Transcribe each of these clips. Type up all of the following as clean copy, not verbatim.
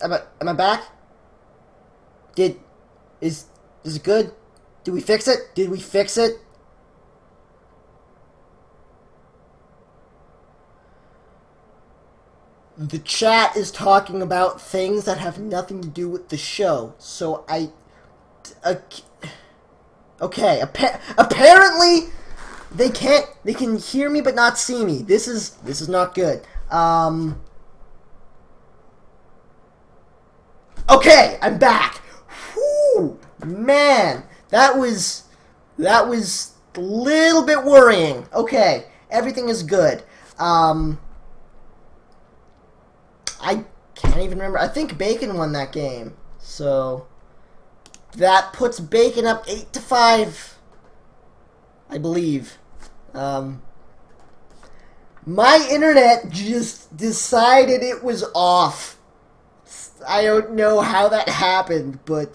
Am I back? Is it good? Did we fix it? Did we fix it? The chat is talking about things that have nothing to do with the show. So okay, apparently they can hear me but not see me. This is not good. Okay, I'm back. Whew, man, that was a little bit worrying. Okay, everything is good. I can't even remember. I think Bacon won that game. So that puts Bacon up 8-5, I believe. My internet just decided it was off. I don't know how that happened, but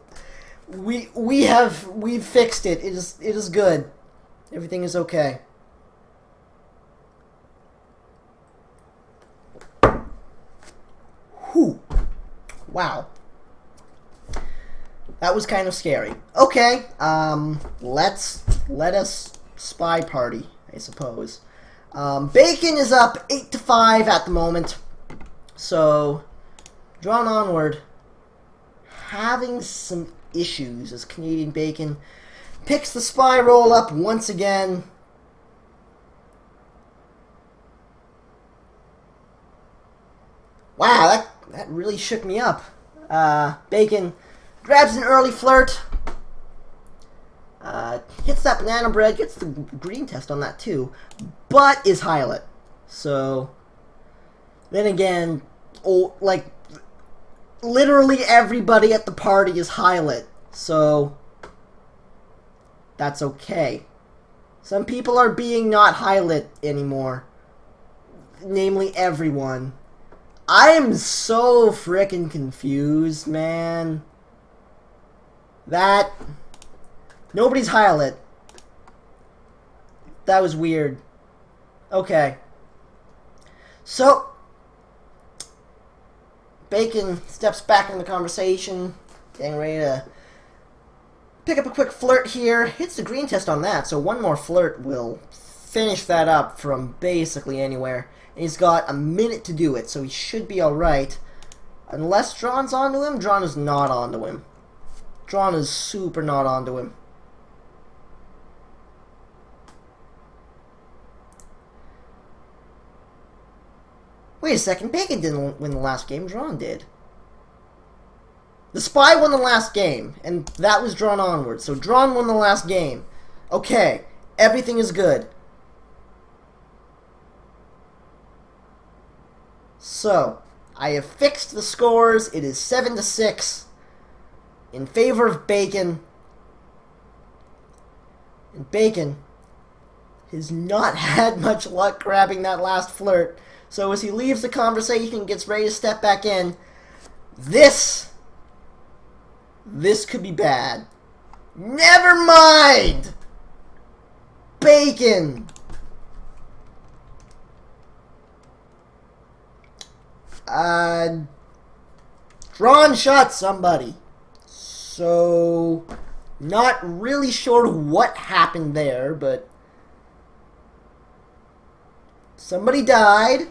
we've fixed it. It is good. Everything is okay. Whew. Wow. That was kind of scary. Okay, let us spy party, I suppose. Bacon is up 8-5 at the moment. So, Drawnonward having some issues as Canadian Bacon picks the spy roll up once again. Wow, that really shook me up. Bacon grabs an early flirt. Hits that banana bread, gets the green test on that too, but is Hylet. So, then again, like, literally everybody at the party is Hylet. So, that's okay. Some people are being not Hylet anymore. Namely, everyone. I am so frickin' confused, man. Nobody's Hylet. That was weird. Okay. So, Bacon steps back in the conversation, getting ready to pick up a quick flirt here. Hits the green test on that, so one more flirt will finish that up from basically anywhere. And he's got a minute to do it, so he should be alright. Unless Drawn's onto him, Drawn is not onto him. Drawn is super not onto him. Wait a second, Bacon didn't win the last game, Drawn did. The spy won the last game, and that was Drawnonward, so Drawn won the last game. Okay, everything is good. So, I have fixed the scores. It is 7-6 in favor of Bacon. And Bacon has not had much luck grabbing that last flirt. So as he leaves the conversation and gets ready to step back in, this could be bad. Never mind! Bacon! Drawn shot somebody. So, not really sure what happened there, but somebody died,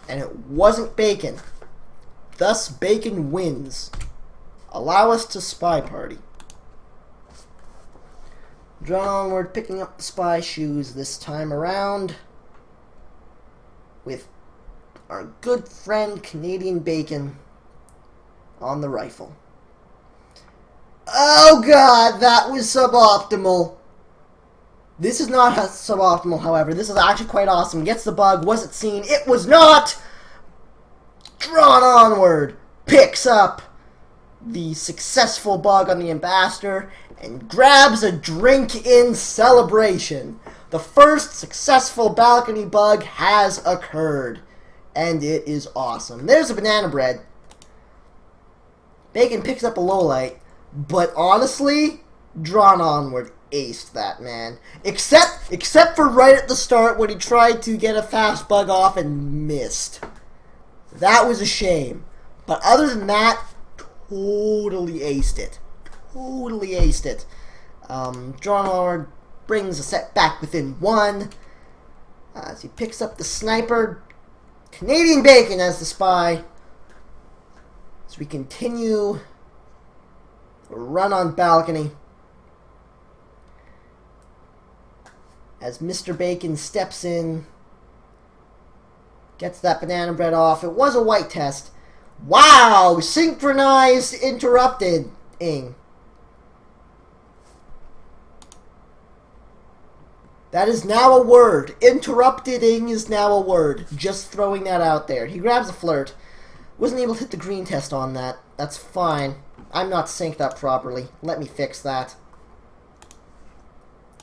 and it wasn't Bacon. Thus, Bacon wins. Allow us to spy party. Drawnonward picking up the spy shoes this time around with our good friend Canadian Bacon on the rifle. Oh god, that was suboptimal. This is not suboptimal, however. This is actually quite awesome. Gets the bug. Was it seen? It was not! Drawnonward picks up the successful bug on the ambassador and grabs a drink in celebration. The first successful balcony bug has occurred. And it is awesome. There's a banana bread. Bacon picks up a lowlight. But honestly, Drawnonward aced that, man. Except for right at the start when he tried to get a fast bug off and missed. That was a shame. But other than that, totally aced it. Totally aced it. Drawnonward brings a set back within 1. As he picks up the sniper. CanadianBacon as the spy. As we continue run on balcony. As Mr. Bacon steps in. Gets that banana bread off. It was a white test. Wow! Synchronized interrupted-ing. That is now a word. Interrupted-ing is now a word. Just throwing that out there. He grabs a flirt. Wasn't able to hit the green test on that. That's fine. I'm not synced up properly. Let me fix that.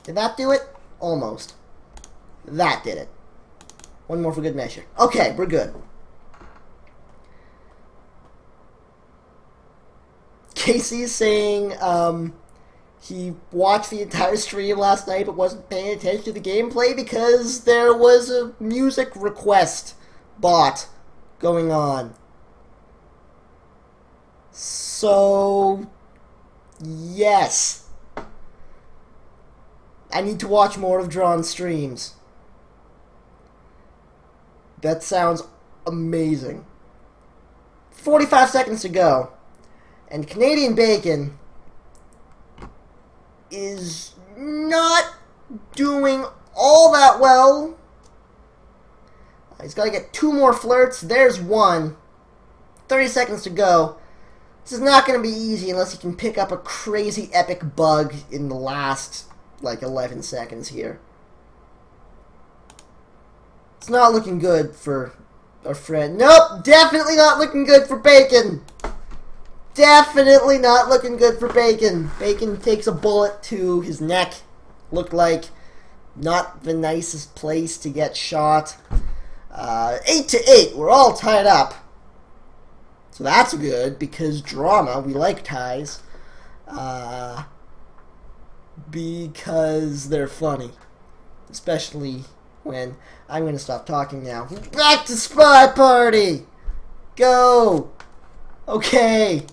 Did that do it? Almost. That did it. One more for good measure. Okay, we're good. Casey's saying he watched the entire stream last night but wasn't paying attention to the gameplay because there was a music request bot going on. So, yes. I need to watch more of Drawn's streams. That sounds amazing. 45 seconds to go. And CanadianBacon is not doing all that well. He's got to get 2 more flirts. There's 1. 30 seconds to go. This is not going to be easy unless he can pick up a crazy epic bug in the last, like, 11 seconds here. It's not looking good for our friend. Nope, definitely not looking good for Bacon. Definitely not looking good for Bacon. Bacon takes a bullet to his neck. Looked like not the nicest place to get shot. 8-8. We're all tied up. So that's good because drama. We like ties. Because they're funny. Especially when I'm going to stop talking now. Back to Spy Party! Go! Okay.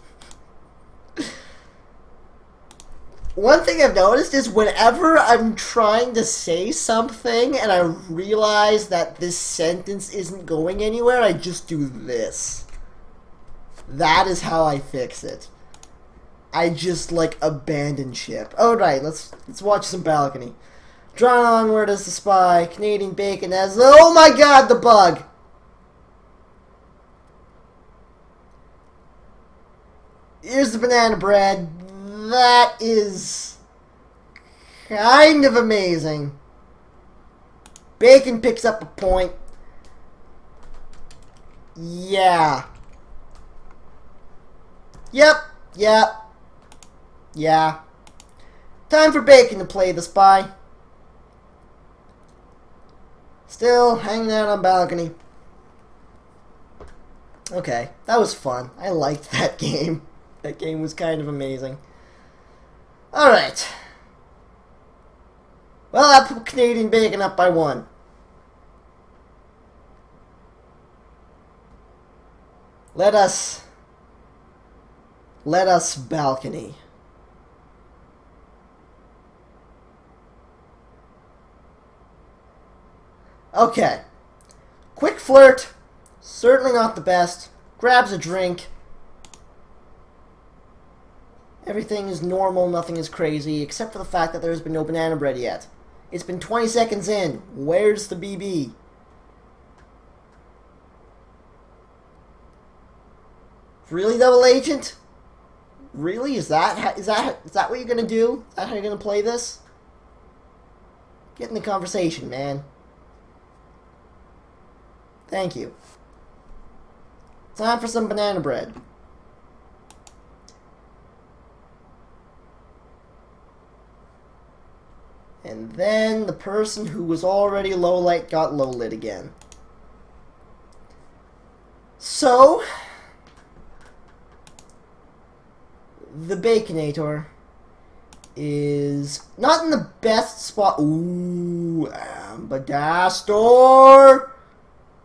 One thing I've noticed is whenever I'm trying to say something and I realize that this sentence isn't going anywhere, I just do this. That is how I fix it. I just, like, abandon ship. Alright, let's watch some balcony. Drawnonward as the spy. CanadianBacon as... Oh my god, the bug! Here's the banana bread. That is kind of amazing. Bacon picks up a point. Yeah. Yep. Yeah. Time for Bacon to play the spy. Still hanging out on balcony. Okay, that was fun. I liked that game. That game was kind of amazing. Alright. Well, I put CanadianBacon up by 1. Let us balcony. Okay. Quick flirt. Certainly not the best. Grabs a drink. Everything is normal, nothing is crazy, except for the fact that there's been no banana bread yet. It's been 20 seconds in. Where's the BB? Really, double agent? Really? Is that what you're gonna do? Is that how you're gonna play this? Get in the conversation, man. Thank you. Time for some banana bread. And then the person who was already low light got low lit again. So, the Baconator is not in the best spot. Ooh, Ambassador!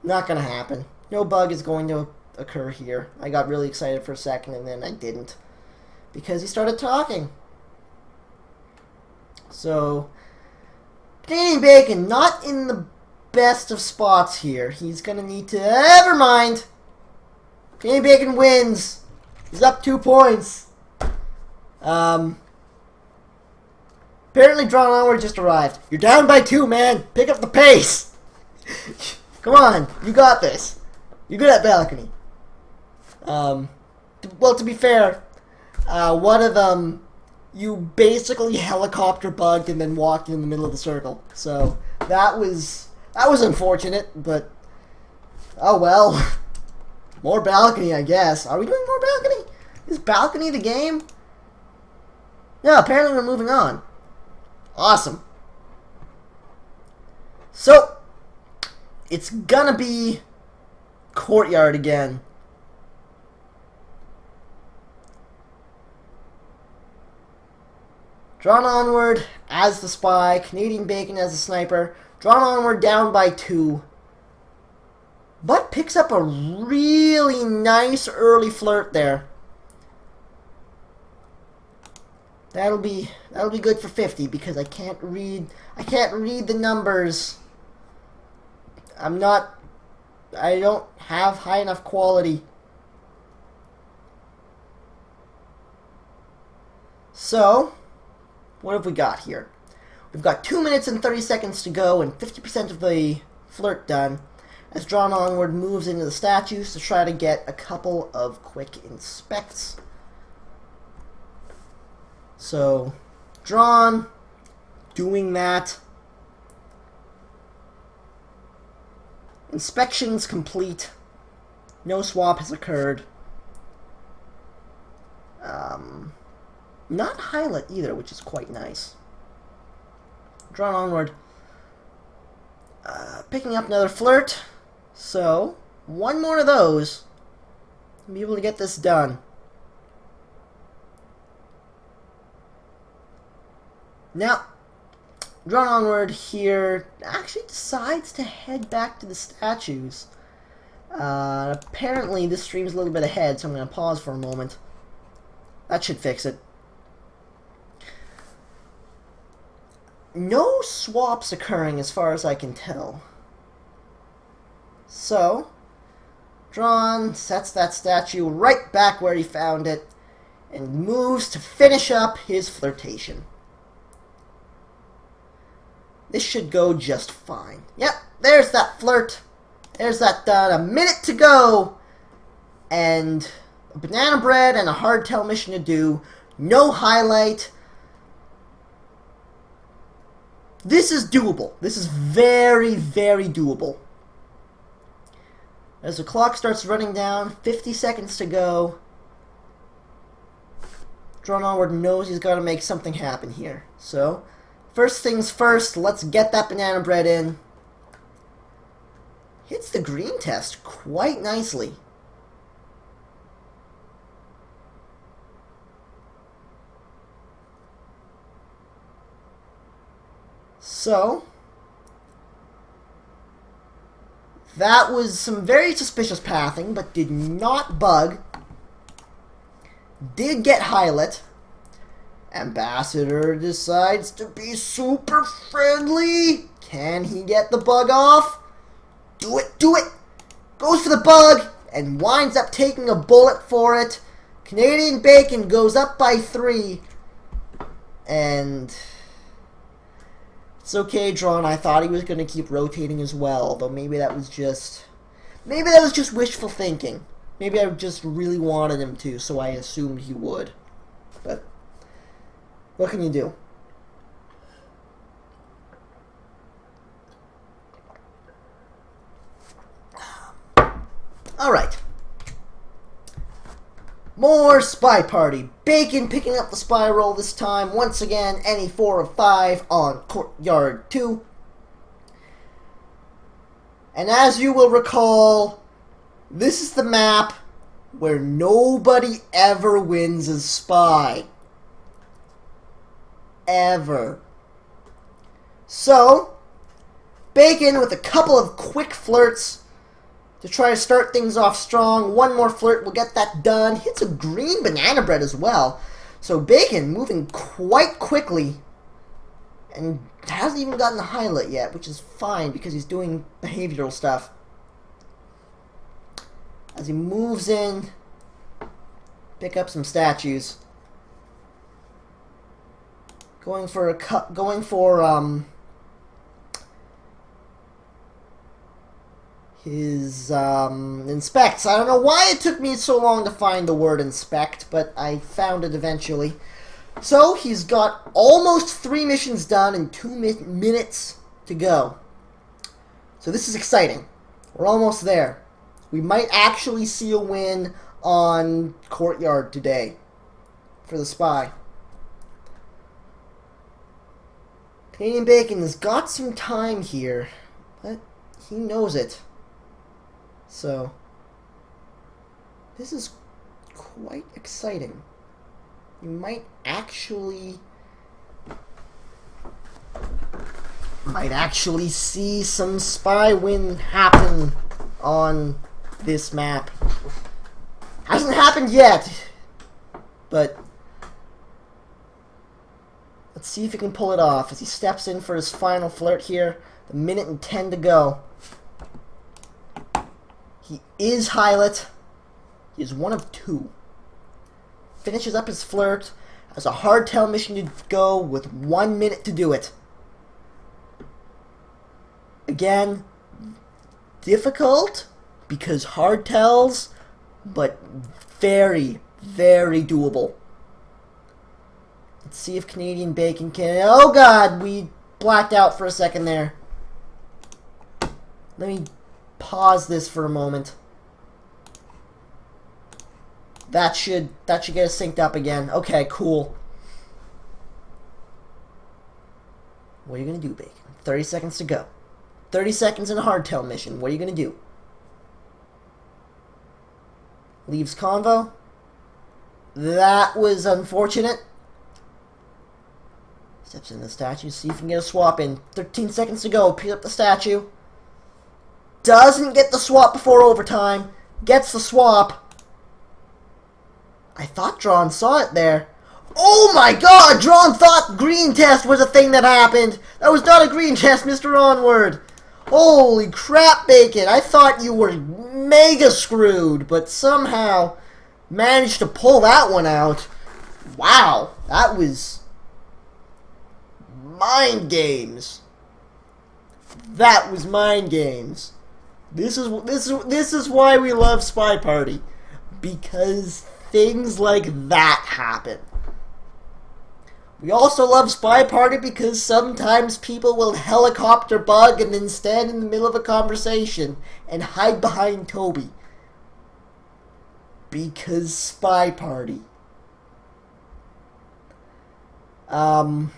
Not gonna happen. No bug is going to occur here. I got really excited for a second, and then I didn't. Because he started talking. So, CanadianBacon, not in the best of spots here. He's going to need to... Never mind! CanadianBacon wins. He's up 2 points. Apparently Drawnonward just arrived. You're down by 2, man. Pick up the pace. Come on. You got this. You're good at balcony. Well, to be fair, one of them you basically helicopter bugged and then walked in the middle of the circle. So that was unfortunate, but oh well. More balcony, I guess. Are we doing more balcony? Is balcony the game? No, apparently we're moving on. Awesome. So, it's gonna be courtyard again. Drawnonward as the spy, CanadianBacon as the sniper. Drawnonward down by 2. But picks up a really nice early flirt there. That'll be good for 50 because I can't read the numbers. I don't have high enough quality. So, what have we got here? We've got 2 minutes and 30 seconds to go and 50% of the flirt done as Drawnonward moves into the statues to try to get a couple of quick inspects. So, Drawn, doing that. Inspections complete. No swap has occurred. Not highlight either, which is quite nice. Drawnonward. Picking up another flirt. So, one more of those. I'll be able to get this done. Now, Drawnonward here actually decides to head back to the statues. Apparently this stream's a little bit ahead, so I'm going to pause for a moment. That should fix it. No swaps occurring as far as I can tell. So, Drawn sets that statue right back where he found it and moves to finish up his flirtation. This should go just fine. Yep, there's that flirt. There's that done. A minute to go. And a banana bread and a hardtail mission to do. No highlight. This is doable. This is very, very doable. As the clock starts running down, 50 seconds to go. Drawnonward knows he's got to make something happen here. So, first things first, let's get that banana bread in. Hits the green test quite nicely. So, that was some very suspicious pathing, but did not bug. Did get highlight. Ambassador decides to be super friendly. Can he get the bug off? Do it, do it. Goes for the bug and winds up taking a bullet for it. CanadianBacon goes up by 3. And it's okay, Drawn. I thought he was going to keep rotating as well, though maybe that was just wishful thinking. Maybe I just really wanted him to, so I assumed he would. But what can you do? Alright. More Spy Party. Bacon picking up the spy roll this time. Once again, any 4 of 5 on Courtyard 2. And as you will recall, this is the map where nobody ever wins as spy. Ever. So, Bacon with a couple of quick flirts to try to start things off strong. One more flirt will get that done. Hits a green banana bread as well. So Bacon moving quite quickly. And hasn't even gotten the highlight yet, which is fine because he's doing behavioral stuff. As he moves in, pick up some statues. Going for his inspects. I don't know why it took me so long to find the word inspect, but I found it eventually. So he's got almost 3 missions done in 2 minutes to go. So this is exciting. We're almost there. We might actually see a win on Courtyard today for the spy. Canadian Bacon has got some time here, but he knows it. So this is quite exciting. You might actually see some spy win happen on this map. Hasn't happened yet, but let's see if he can pull it off as he steps in for his final flirt here. The 1:10 to go. He is highlight. He is 1 of 2. Finishes up his flirt. Has a hardtail mission to go with 1 minute to do it. Again, difficult because hardtails, but very, very doable. Let's see if Canadian Bacon can... Oh god, we blacked out for a second there. Let me pause this for a moment. That should get us synced up again. Okay, cool. What are you going to do, Bacon? 30 seconds to go. 30 seconds in a hardtail mission. What are you going to do? Leaves convo. That was unfortunate. Steps in the statue. See if he can get a swap in. 13 seconds to go. Pick up the statue. Doesn't get the swap before overtime. Gets the swap. I thought Drawn saw it there. Oh my god! Drawn thought green test was a thing that happened. That was not a green test, Mr. Onward. Holy crap, Bacon. I thought you were mega screwed, but somehow managed to pull that one out. Wow. That was mind games. That was mind games. This is why we love Spy Party. Because things like that happen. We also love Spy Party because sometimes people will helicopter bug and then stand in the middle of a conversation and hide behind Toby. Because Spy Party. I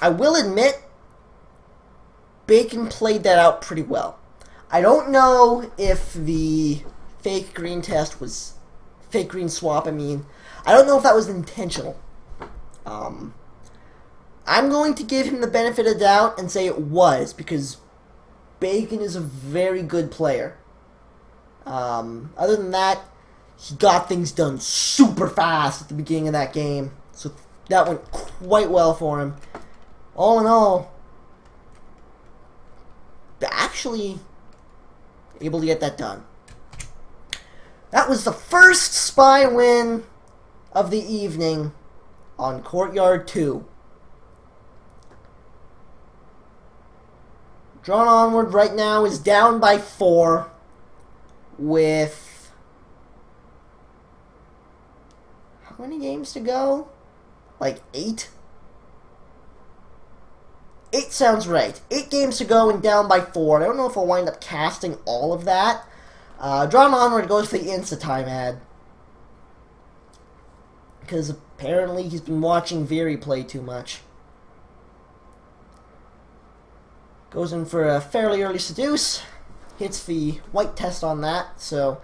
will admit, Bacon played that out pretty well. I don't know if the fake green test was... fake green swap, I mean. I don't know if that was intentional. I'm going to give him the benefit of doubt and say it was, because Bacon is a very good player. Other than that, he got things done super fast at the beginning of that game. So that went quite well for him. All in all, actually able to get that done. That was the first spy win of the evening on Courtyard 2. Drawnonward right now is down by 4 with... how many games to go? Like 8? 8 sounds right. 8 games to go and down by 4. I don't know if I'll wind up casting all of that. Drawnonward goes for the Insta-time ad. Because apparently he's been watching Veery play too much. Goes in for a fairly early seduce. Hits the white test on that. So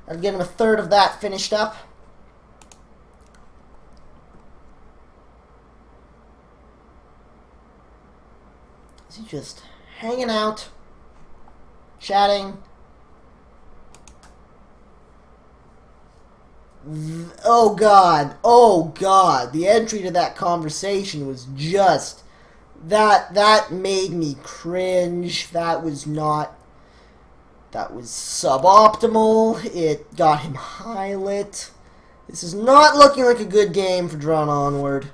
I'll get him a third of that finished up. Is he just hanging out? Chatting. Oh God. Oh God. The entry to that conversation was just... That made me cringe. That was not... That was suboptimal. It got him highlight. This is not looking like a good game for Drawnonward.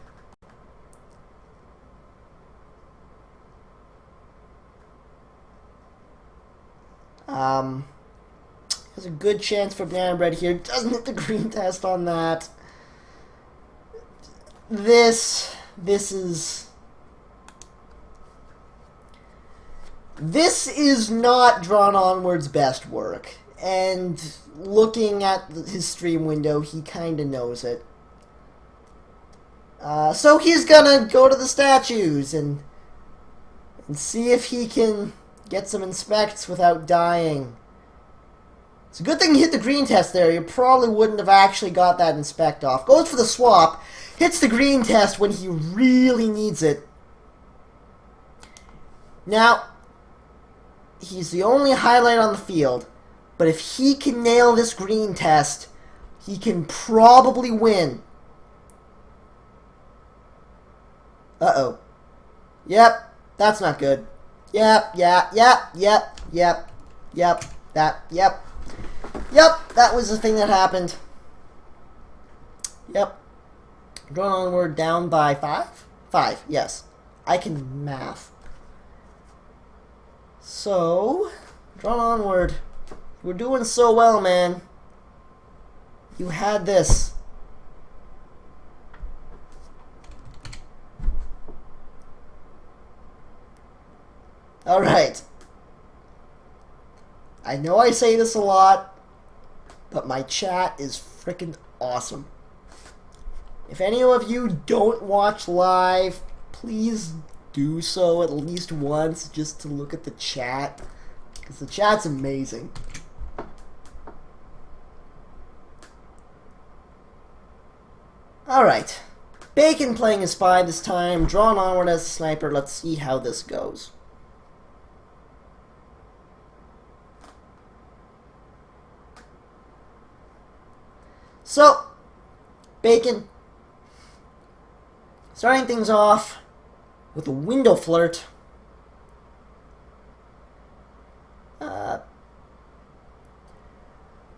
There's a good chance for Banana Bread here. Doesn't hit the green test on that. This is not Drawnonward's best work. And looking at his stream window, he kind of knows it. So he's gonna go to the statues and see if he can get some inspects without dying. It's a good thing he hit the green test there. You probably wouldn't have actually got that inspect off. Goes for the swap. Hits the green test when he really needs it. Now, he's the only highlight on the field. But if he can nail this green test, he can probably win. Uh-oh. Yep, that's not good. Yep, that was the thing that happened. Yep. Drawnonward down by 5? 5, yes. I can math. So, Drawnonward, we're doing so well, man. You had this. Alright. I know I say this a lot, but my chat is freaking awesome. If any of you don't watch live, please do so at least once just to look at the chat, because the chat's amazing. Alright. Bacon playing a spy this time, Drawnonward as a sniper. Let's see how this goes. So, Bacon, starting things off with a window flirt.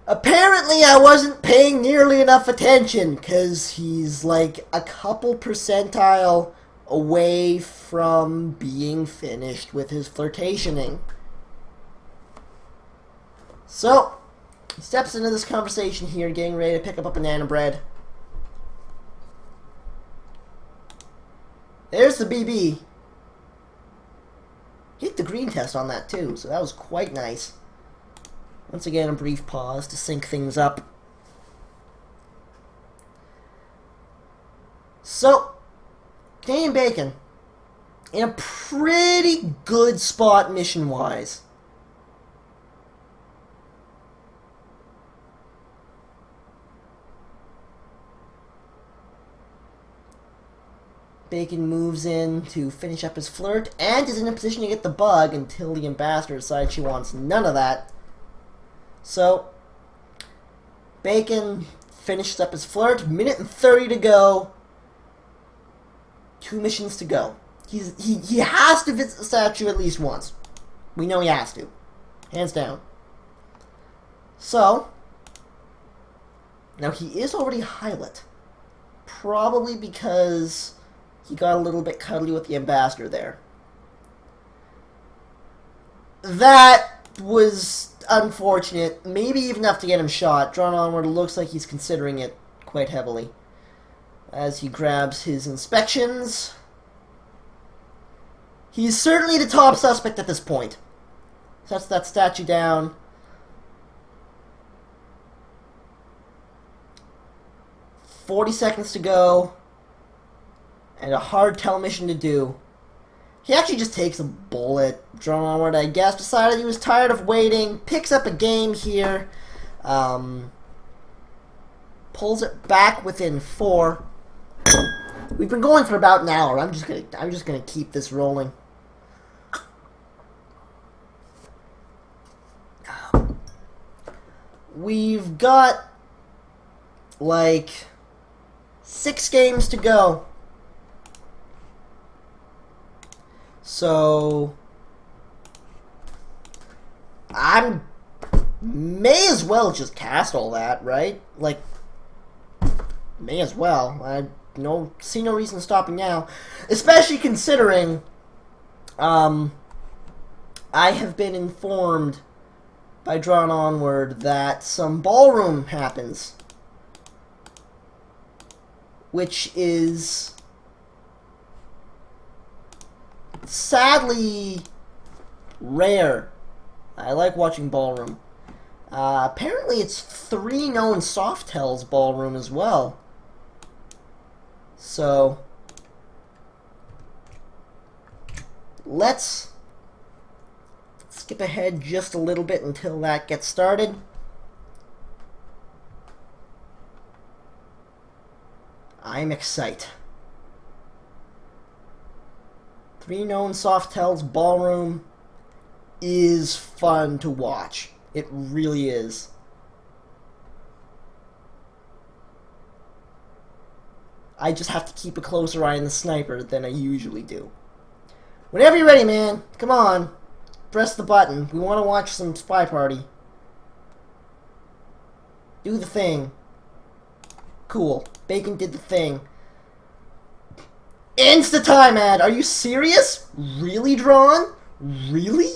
Apparently I wasn't paying nearly enough attention, because he's like a couple percentile away from being finished with his flirtationing. So, he steps into this conversation here, getting ready to pick up a banana bread. There's the BB. Hit the green test on that too, so that was quite nice. Once again, a brief pause to sync things up. So, CanadianBacon, in a pretty good spot mission-wise. Bacon moves in to finish up his flirt and is in a position to get the bug until the ambassador decides she wants none of that. So, Bacon finishes up his flirt, minute and 30 to go. 2 missions to go. He has to visit the statue at least once. We know he has to. Hands down. So, now he is already highlight. Probably because he got a little bit cuddly with the ambassador there. That was unfortunate. Maybe even enough to get him shot. Drawnonward looks like he's considering it quite heavily as he grabs his inspections. He's certainly the top suspect at this point. Sets that statue down. "40 seconds to go. And a hard tell mission to do." He actually just takes a bullet. Drawnonward, I guess, decided he was tired of waiting. Picks up a game here. Pulls it back within 4. We've been going for about an hour. I'm just gonna keep this rolling. we've got like 6 games to go. So I may as well just cast all that, right? Like, may as well. I see no reason stopping now, especially considering I have been informed by Drawnonward that some ballroom happens, which is sadly rare. I like watching ballroom. Apparently it's 3 known Softel's ballroom as well. So let's skip ahead just a little bit until that gets started. I'm excited. 3 known Softel's ballroom is fun to watch. It really is. I just have to keep a closer eye on the sniper than I usually do. Whenever you're ready, man. Come on. Press the button. We want to watch some Spy Party. Do the thing. Cool. Bacon did the thing. Insta-time ad! Are you serious? Really, Drawn? Really?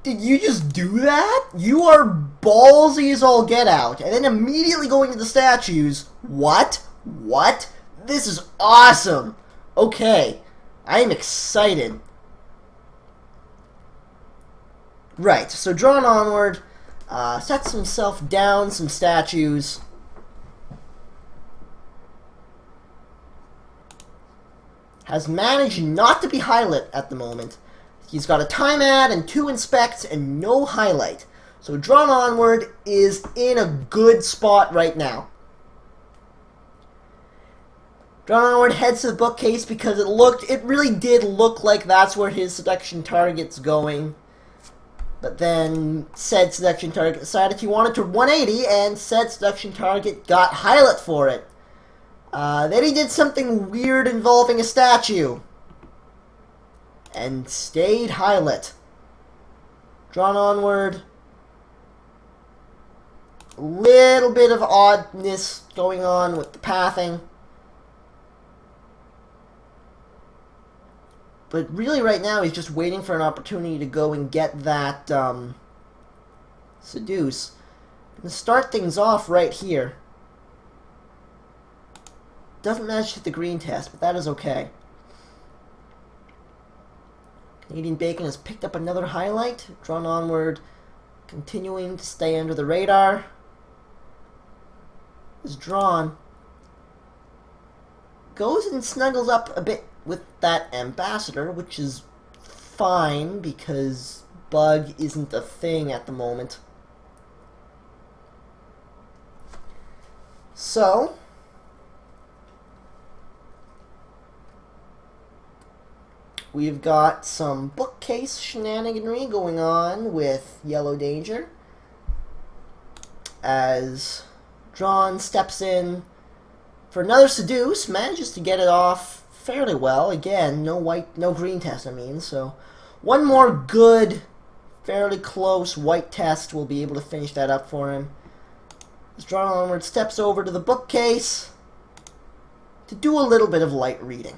Did you just do that? You are ballsy as all get out. And then immediately going to the statues. What? What? This is awesome. Okay. I am excited. Right. So Drawnonward sets himself down some statues. Has managed not to be highlight at the moment. He's got a time ad and 2 inspects and no highlight. So Drawnonward is in a good spot right now. Drawnonward heads to the bookcase because it really did look like that's where his seduction target's going. But then said seduction target decided he wanted to 180 and said seduction target got highlight for it. Then he did something weird involving a statue. And stayed highlight. Drawnonward. A little bit of oddness going on with the pathing. But really right now he's just waiting for an opportunity to go and get that seduce. I'm going to start things off right here. Doesn't manage to hit the green test, but that is okay. CanadianBacon has picked up another highlight. Drawnonward continuing to stay under the radar. Is drawn. Goes and snuggles up a bit with that ambassador, which is fine because bug isn't a thing at the moment. So we've got some bookcase shenaniganry going on with Yellow Danger as Drawn steps in for another seduce, manages to get it off fairly well. Again, no green test, I mean, so one more good, fairly close white test will be able to finish that up for him. As Drawnonward steps over to the bookcase to do a little bit of light reading.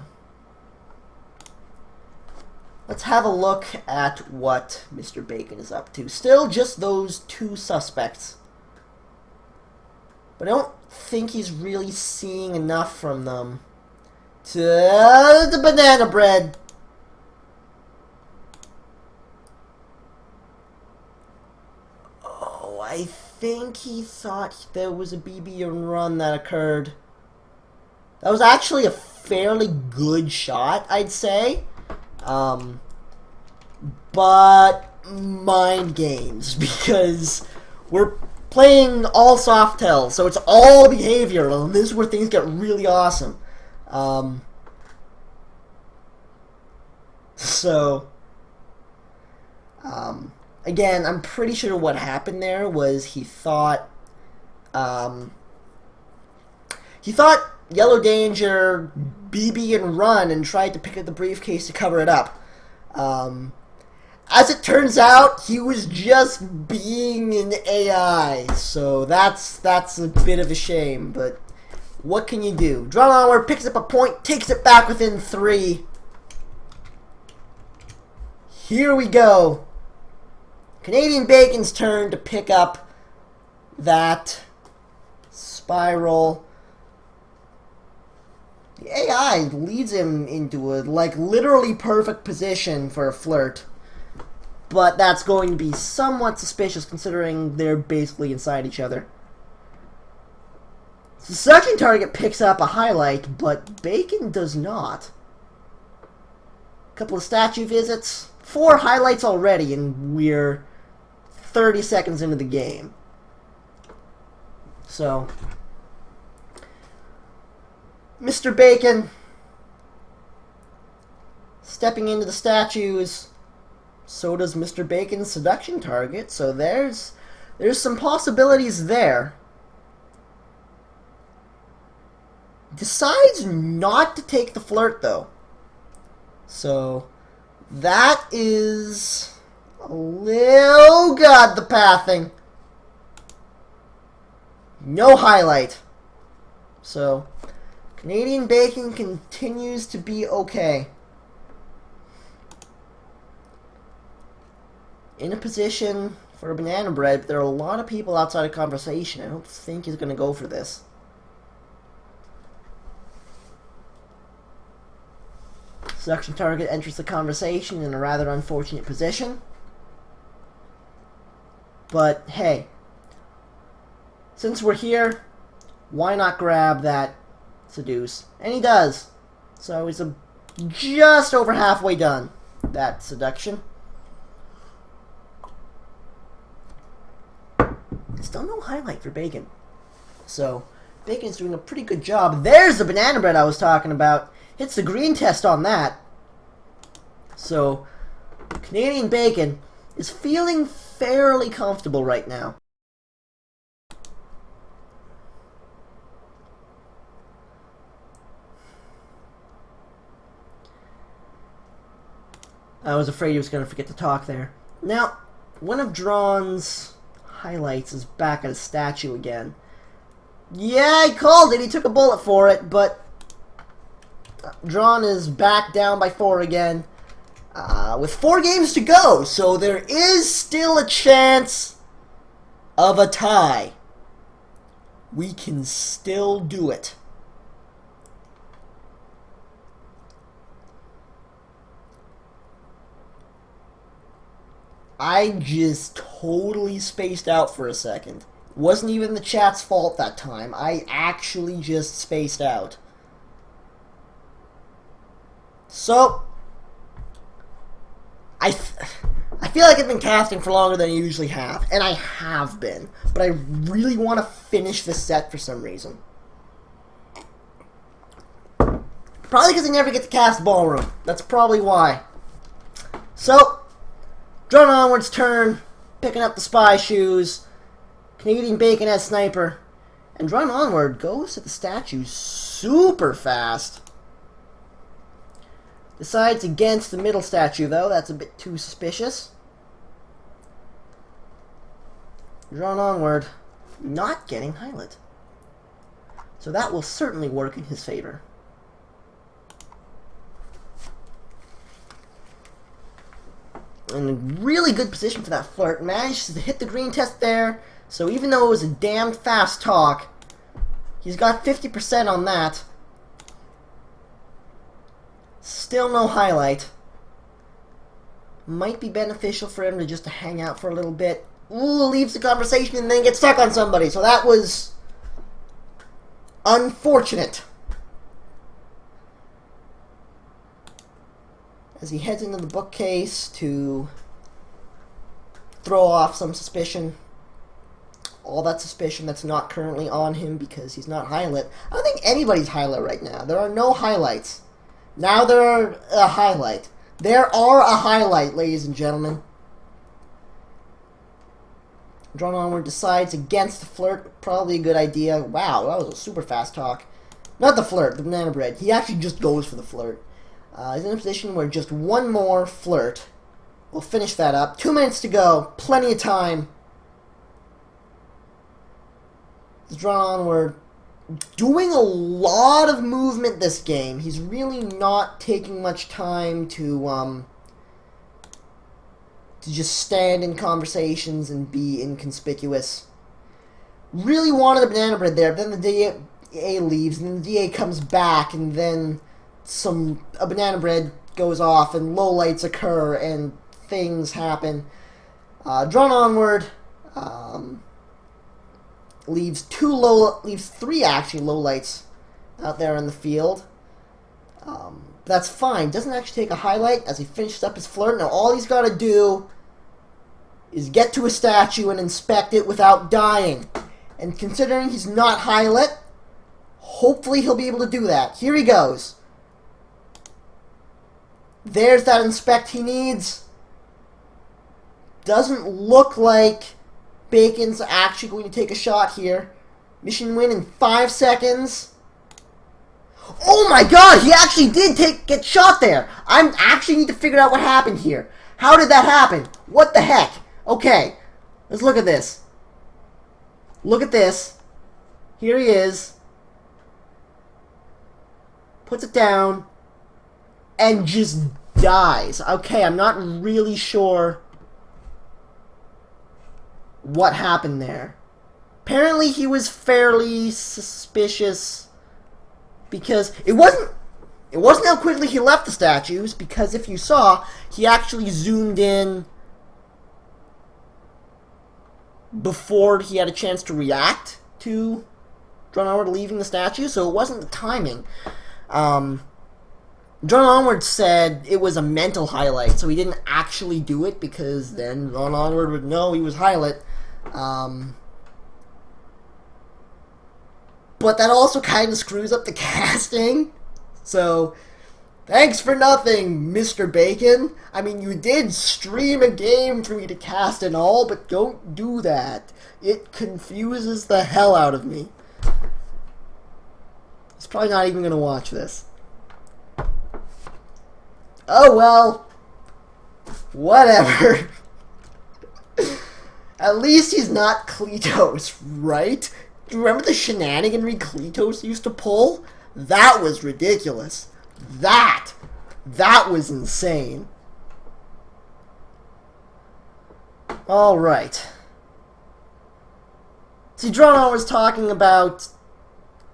Let's have a look at what Mr. Bacon is up to. Still just those 2 suspects. But I don't think he's really seeing enough from them to the banana bread. Oh, I think he thought there was a BB and run that occurred. That was actually a fairly good shot, I'd say. But mind games, because we're playing all Softel, so it's all behavioral, and this is where things get really awesome. again, I'm pretty sure what happened there was he thought Yellow Danger BB and run and tried to pick up the briefcase to cover it up. As it turns out, he was just being an AI, so that's a bit of a shame, but what can you do? Drawnonward picks up a point, takes it back within 3. Here we go. CanadianBacon's turn to pick up that spiral. The AI leads him into a, like, literally perfect position for a flirt. But that's going to be somewhat suspicious considering they're basically inside each other. The seduction target picks up a highlight, but Bacon does not. A couple of statue visits. 4 highlights already, and we're 30 seconds into the game. So, Mr. Bacon stepping into the statues. So does Mr. Bacon's seduction target. So there's some possibilities there. Decides not to take the flirt though. So that is a little... Oh god, the pathing. No highlight. So CanadianBacon continues to be okay. In a position for a banana bread, but there are a lot of people outside of conversation. I don't think he's going to go for this. Seduction target enters the conversation in a rather unfortunate position. But hey, since we're here, why not grab that seduce? And he does. So he's just over halfway done that seduction. Still no highlight for Bacon. So Bacon's doing a pretty good job. There's the banana bread I was talking about. Hits the green test on that. So CanadianBacon is feeling fairly comfortable right now. I was afraid he was going to forget to talk there. Now, one of Drawn's highlights is back at a statue again. Yeah, he called it. He took a bullet for it, but Drawn is back down by 4 again. With 4 games to go, so there is still a chance of a tie. We can still do it. I just totally spaced out for a second. Wasn't even the chat's fault that time. I actually just spaced out. So, I feel like I've been casting for longer than I usually have, and I have been, but I really want to finish this set for some reason. Probably because I never get to cast Ballroom. That's probably why. So, Drawnonward's turn, picking up the spy shoes. CanadianBacon as sniper. And Drawnonward goes to the statue super fast. Decides against the middle statue, though. That's a bit too suspicious. Drawnonward not getting highlight. So that will certainly work in his favor. In a really good position for that flirt. Manages to hit the green test there. So even though it was a damn fast talk, he's got 50% on that. Still no highlight. Might be beneficial for him to just to hang out for a little bit. Ooh, leaves the conversation and then gets stuck on somebody. So that was unfortunate. As he heads into the bookcase to throw off some suspicion. All that suspicion that's not currently on him because he's not highlight. I don't think anybody's highlight right now. There are no highlights. Now there are a highlight. There are a highlight, ladies and gentlemen. Drawnonward decides against the flirt. Probably a good idea. Wow, that was a super fast talk. Not the flirt, the banana bread. He actually just goes for the flirt. He's in a position where just one more flirt will finish that up. 2 minutes to go. Plenty of time. Drawnonward doing a lot of movement this game. He's really not taking much time to just stand in conversations and be inconspicuous. Really wanted the banana bread there, but then the DA leaves, and then the DA comes back, and then a banana bread goes off, and lowlights occur, and things happen. Drawnonward leaves 3 actually lowlights out there in the field. That's fine. Doesn't actually take a highlight as he finishes up his flirt. Now all he's got to do is get to a statue and inspect it without dying. And considering he's not highlight, hopefully he'll be able to do that. Here he goes. There's that inspect he needs. Doesn't look like Bacon's actually going to take a shot here. Mission win in 5 seconds. Oh my god, he actually did get shot there. I actually need to figure out what happened here. How did that happen? What the heck? Okay, let's look at this. Look at this. Here he is. Puts it down. And just dies. Okay, I'm not really sure what happened there. Apparently he was fairly suspicious because it wasn't how quickly he left the statues, because if you saw, he actually zoomed in before he had a chance to react to Drawnonward leaving the statue, so it wasn't the timing. Drawnonward said it was a mental highlight, so he didn't actually do it, because then Drawnonward would know he was highlight. But that also kind of screws up the casting. So, thanks for nothing, Mr. Bacon. I mean, you did stream a game for me to cast and all, but don't do that. It confuses the hell out of me. He's probably not even going to watch this. Oh well. Whatever. At least he's not Kletos, right? Do you remember the shenaniganry Kletos used to pull? That was ridiculous. That was insane. Alright. See, Drawnonward was talking about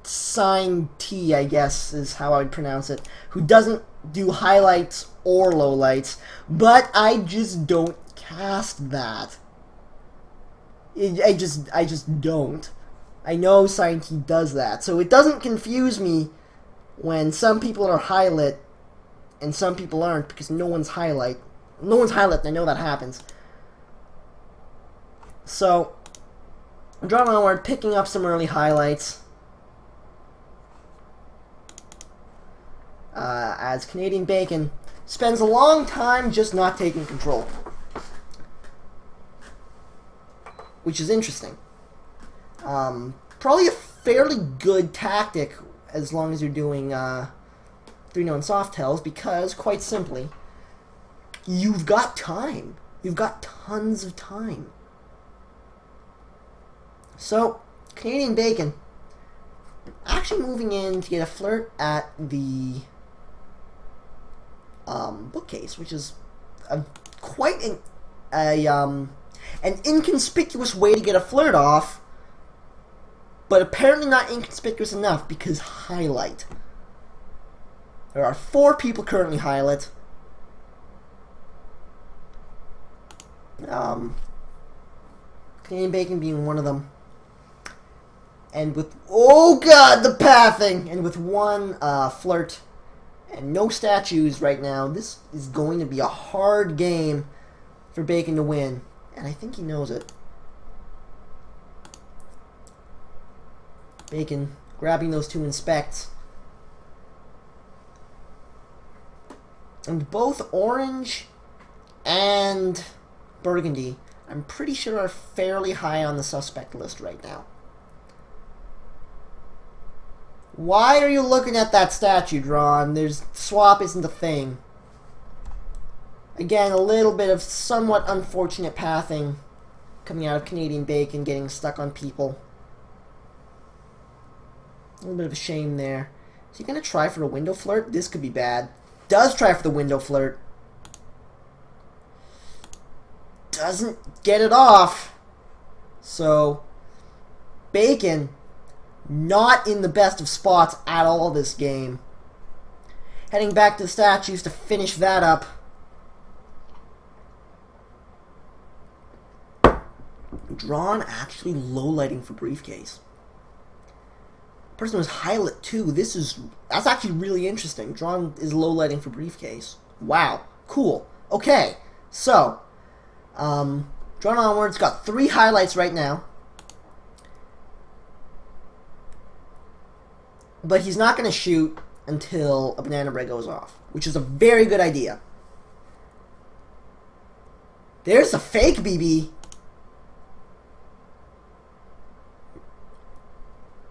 Sign T, I guess is how I would pronounce it, who doesn't do highlights or lowlights, but I just don't cast that. I just don't. I know Sign T does that, so it doesn't confuse me when some people are highlight and some people aren't, because no one's highlight. No one's highlight, I know that happens. So, Drawnonward picking up some early highlights. As CanadianBacon spends a long time just not taking control. Which is interesting. Probably a fairly good tactic as long as you're doing 3-0 and soft tells, because, quite simply, you've got time. You've got tons of time. So, CanadianBacon actually moving in to get a flirt at the bookcase, which is quite an inconspicuous way to get a flirt off, but apparently not inconspicuous enough, because highlight. There are 4 people currently highlight. CanadianBacon being one of them. And with, oh god, the pathing! And with one flirt and no statues right now, this is going to be a hard game for Bacon to win. And I think he knows it. Bacon grabbing those 2 inspects. And both orange and burgundy I'm pretty sure are fairly high on the suspect list right now. Why are you looking at that statue, Drawn? Swap isn't a thing. Again, a little bit of somewhat unfortunate pathing coming out of Canadian Bacon, getting stuck on people. A little bit of a shame there. Is he going to try for a window flirt? This could be bad. Does try for the window flirt. Doesn't get it off. So, Bacon, not in the best of spots at all this game. Heading back to the statues to finish that up. Drawn actually low-lighting for briefcase. Person was highlight too. That's actually really interesting. Drawn is low-lighting for briefcase. Wow. Cool. Okay. So, Drawnonward's got 3 highlights right now. But he's not going to shoot until a banana bread goes off, which is a very good idea. There's a fake BB.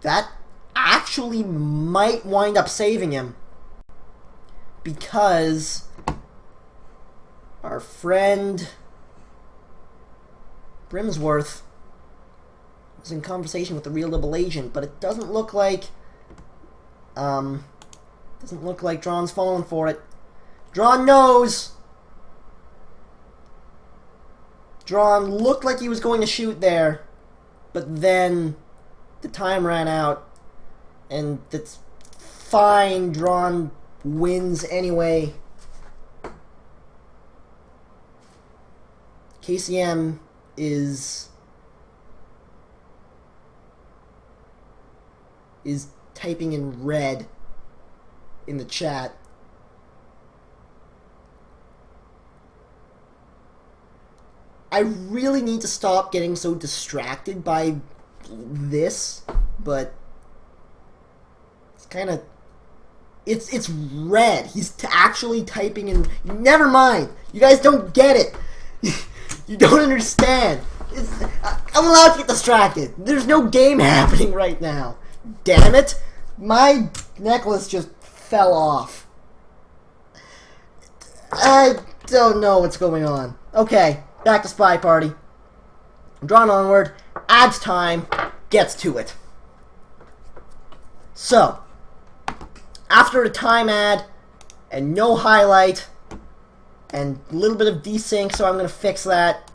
That actually might wind up saving him, because our friend Brimsworth was in conversation with the real double agent, but it doesn't look like Drawn's falling for it. Drawn knows. Drawn looked like he was going to shoot there, but then the time ran out, and that's fine. Drawn wins anyway. KCM is typing in red in the chat. I really need to stop getting so distracted by this, but it's kind of it's red. He's actually typing in. Never mind. You guys don't get it. You don't understand. I'm allowed to get distracted. There's no game happening right now. Damn it. My necklace just fell off. I don't know what's going on. Okay, back to Spy Party. Drawnonward, adds time, gets to it. So, after a time ad, and no highlight, and a little bit of desync, so I'm going to fix that.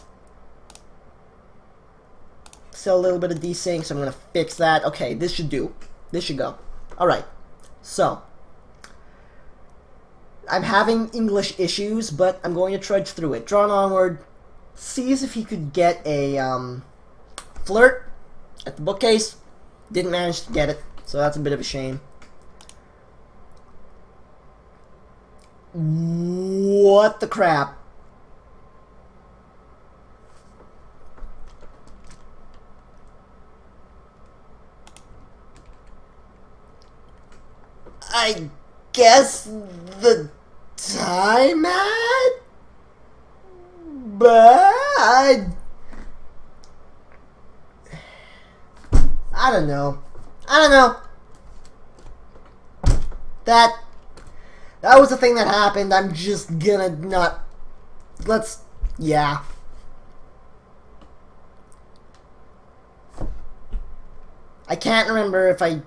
Still a little bit of desync, so I'm going to fix that. Okay, this should do. This should go. Alright, so I'm having English issues, but I'm going to trudge through it. Drawnonward sees if he could get a flirt at the bookcase. Didn't manage to get it, so that's a bit of a shame. What the crap? I guess the time ad? But I don't know. That was the thing that happened. I'm just gonna not... Yeah. I can't remember if I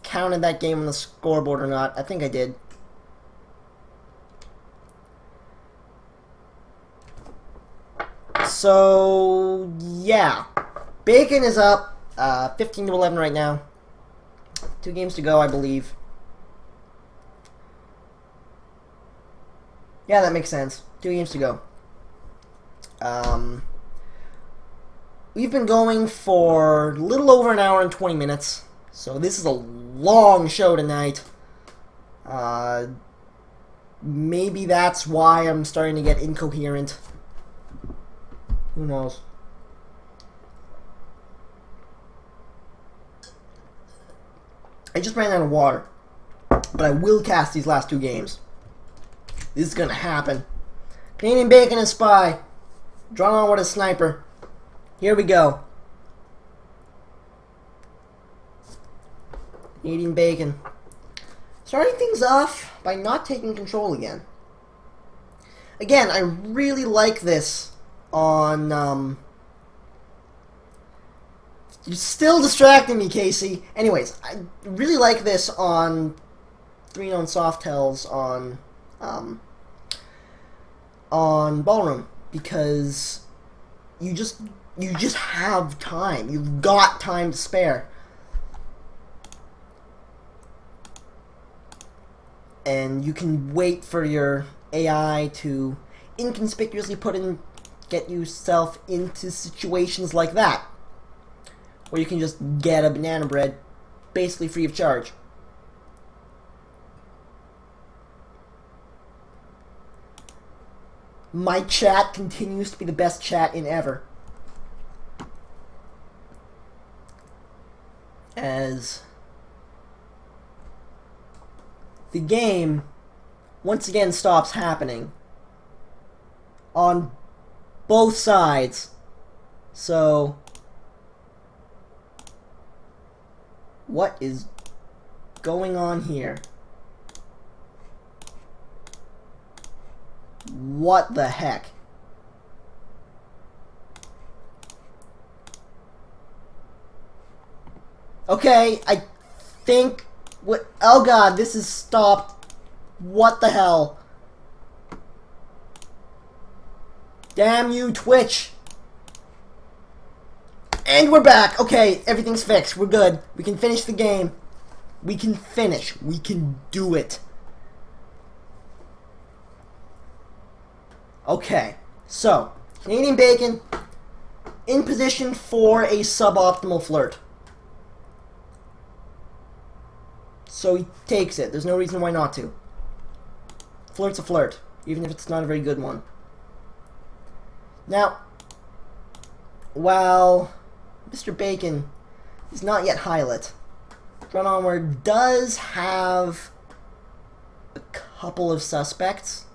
counted that game on the scoreboard or not. I think I did. So, yeah. Bacon is up 15-11 right now. 2 games to go, I believe. Yeah, that makes sense. 2 games to go. We've been going for a little over an hour and 20 minutes. So this is a long show tonight. Maybe that's why I'm starting to get incoherent. Who knows? I just ran out of water. But I will cast these last 2 games. This is gonna happen. Canadian Bacon and Spy. Drawnonward a sniper. Here we go. CanadianBacon. Starting things off by not taking control again. Again, I really like this on, You're still distracting me, Casey. Anyways, I really like this on 3 known Softails on Ballroom, because you just have time. You've got time to spare. And you can wait for your AI to inconspicuously get yourself into situations like that, where you can just get a banana bread basically free of charge. My chat continues to be the best chat in ever, as the game once again stops happening on both sides. So what is going on here? What the heck? Okay, I think what? Oh god, this is stopped. What the hell? Damn you, Twitch. And we're back. Okay, everything's fixed. We're good. We can finish the game. We can finish. We can do it. Okay, so CanadianBacon in position for a suboptimal flirt. So he takes it. There's no reason why not to. Flirt's a flirt, even if it's not a very good one. Now, while Mr. Bacon is not yet high-lit, Drawnonward does have a couple of suspects.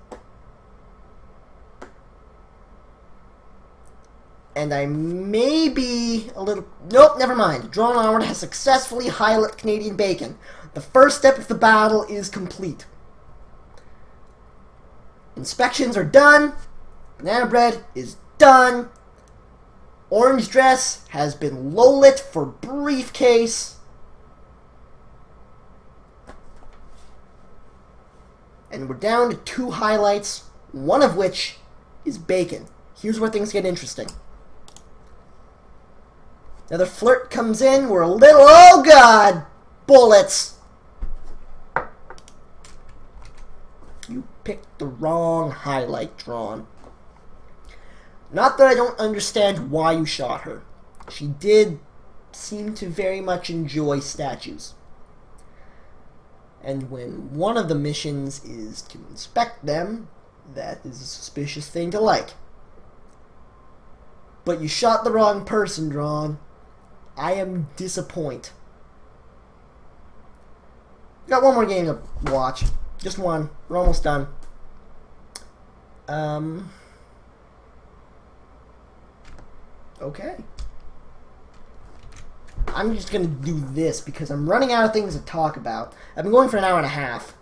And I may be a little... Nope, never mind. Drawnonward has successfully high-lit CanadianBacon. The first step of the battle is complete. Inspections are done. Banana bread is done. Orange dress has been low-lit for briefcase. And we're down to 2 highlights, one of which is bacon. Here's where things get interesting. Another flirt comes in. We're a little... Oh, God! Bullets! You picked the wrong highlight, Drawn. Not that I don't understand why you shot her. She did seem to very much enjoy statues. And when one of the missions is to inspect them, that is a suspicious thing to like. But you shot the wrong person, Drawn. I am disappointed. Got one more game to watch. Just one. We're almost done. Okay. I'm just gonna do this because I'm running out of things to talk about. I've been going for an hour and a half.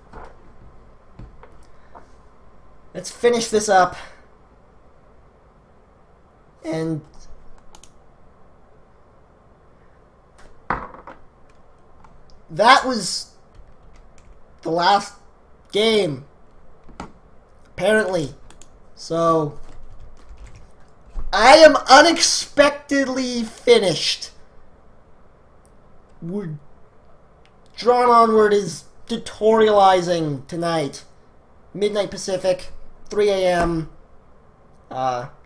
Let's finish this up. And that was the last game, apparently. So I am unexpectedly finished. Drawnonward is tutorializing tonight. Midnight Pacific, 3 a.m.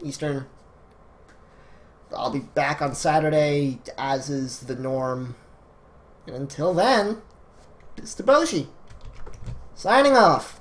Eastern. I'll be back on Saturday, as is the norm. And until then, this is Taboshi, signing off.